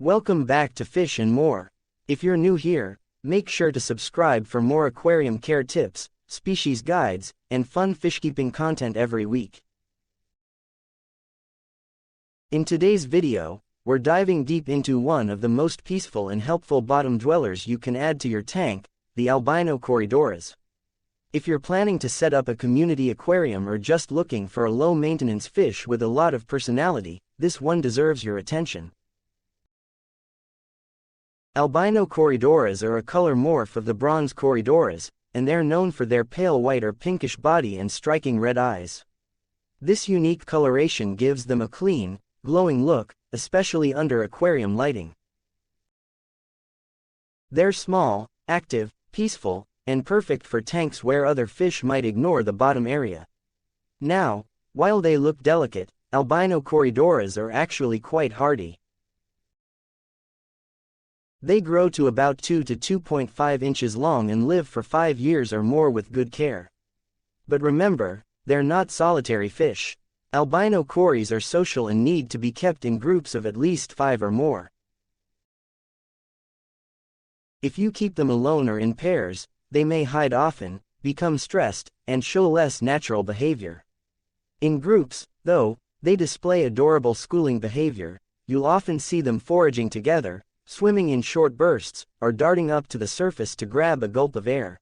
Welcome back to Fish and More. If you're new here, make sure to subscribe for more aquarium care tips, species guides, and fun fishkeeping content every week. In today's video, we're diving deep into one of the most peaceful and helpful bottom dwellers you can add to your tank, the Albino Corydoras. If you're planning to set up a community aquarium or just looking for a low-maintenance fish with a lot of personality, this one deserves your attention. Albino Corydoras are a color morph of the bronze Corydoras, and they're known for their pale white or pinkish body and striking red eyes. This unique coloration gives them a clean, glowing look, especially under aquarium lighting. They're small, active, peaceful, and perfect for tanks where other fish might ignore the bottom area. Now, while they look delicate, Albino Corydoras are actually quite hardy. They grow to about 2 to 2.5 inches long and live for 5 years or more with good care. But remember, they're not solitary fish. Albino Corys are social and need to be kept in groups of at least 5 or more. If you keep them alone or in pairs, they may hide often, become stressed, and show less natural behavior. In groups, though, they display adorable schooling behavior. You'll often see them foraging together, swimming in short bursts, or darting up to the surface to grab a gulp of air.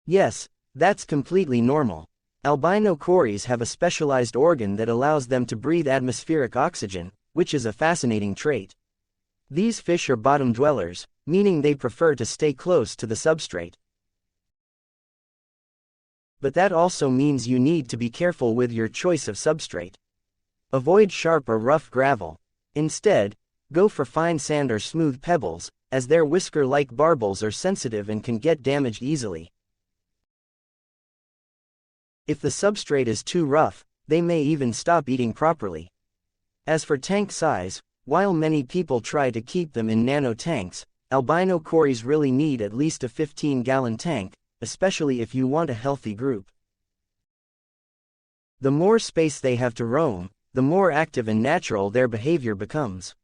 Yes, that's completely normal. Albino Corys have a specialized organ that allows them to breathe atmospheric oxygen, which is a fascinating trait. These fish are bottom dwellers, meaning they prefer to stay close to the substrate. But that also means you need to be careful with your choice of substrate. Avoid sharp or rough gravel. Instead, go for fine sand or smooth pebbles, as their whisker-like barbels are sensitive and can get damaged easily. If the substrate is too rough, they may even stop eating properly. As for tank size, while many people try to keep them in nano tanks, Albino Corys really need at least a 15-gallon tank, especially if you want a healthy group. The more space they have to roam, the more active and natural their behavior becomes.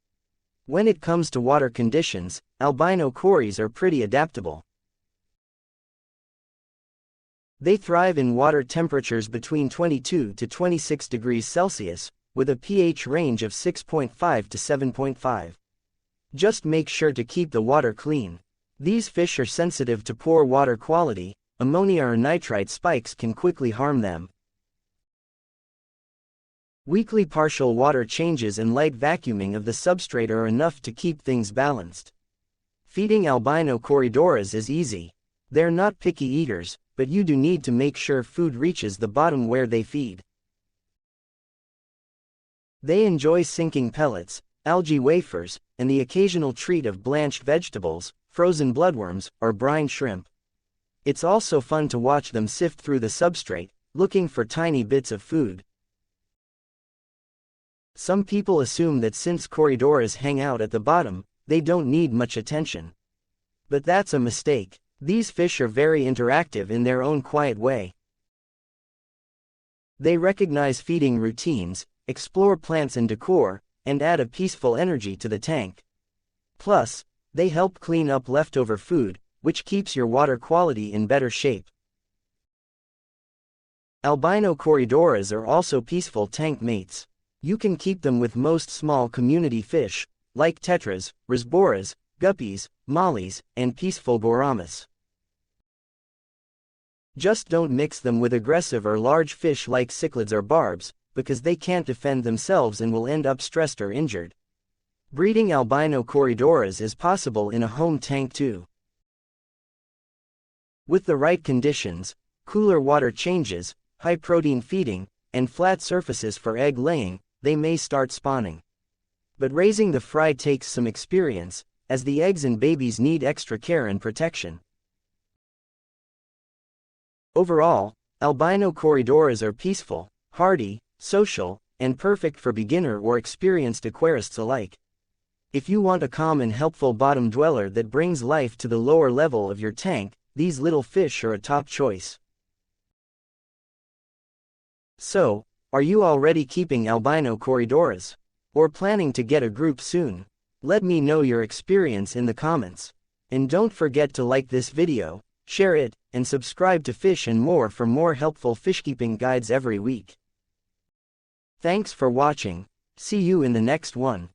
When it comes to water conditions, Albino Corys are pretty adaptable. They thrive in water temperatures between 22 to 26 degrees Celsius, with a pH range of 6.5 to 7.5. Just make sure to keep the water clean. These fish are sensitive to poor water quality. Ammonia or nitrite spikes can quickly harm them. Weekly partial water changes and light vacuuming of the substrate are enough to keep things balanced. Feeding Albino Corydoras is easy. They're not picky eaters, but you do need to make sure food reaches the bottom where they feed. They enjoy sinking pellets, algae wafers, and the occasional treat of blanched vegetables, frozen bloodworms, or brine shrimp. It's also fun to watch them sift through the substrate, looking for tiny bits of food. Some people assume that since Corydoras hang out at the bottom, they don't need much attention. But that's a mistake. These fish are very interactive in their own quiet way. They recognize feeding routines, explore plants and decor, and add a peaceful energy to the tank. Plus, they help clean up leftover food, which keeps your water quality in better shape. Albino Corydoras are also peaceful tank mates. You can keep them with most small community fish, like tetras, rasboras, guppies, mollies, and peaceful gouramis. Just don't mix them with aggressive or large fish like cichlids or barbs, because they can't defend themselves and will end up stressed or injured. Breeding Albino Corydoras is possible in a home tank too. With the right conditions, cooler water changes, high protein feeding, and flat surfaces for egg laying, they may start spawning. But raising the fry takes some experience, as the eggs and babies need extra care and protection. Overall, Albino Corydoras are peaceful, hardy, social, and perfect for beginner or experienced aquarists alike. If you want a calm and helpful bottom dweller that brings life to the lower level of your tank, these little fish are a top choice. So, are you already keeping Albino Corydoras? or planning to get a group soon? Let me know your experience in the comments. And don't forget to like this video, share it, and subscribe to Fish and More for more helpful fishkeeping guides every week. Thanks for watching. See you in the next one.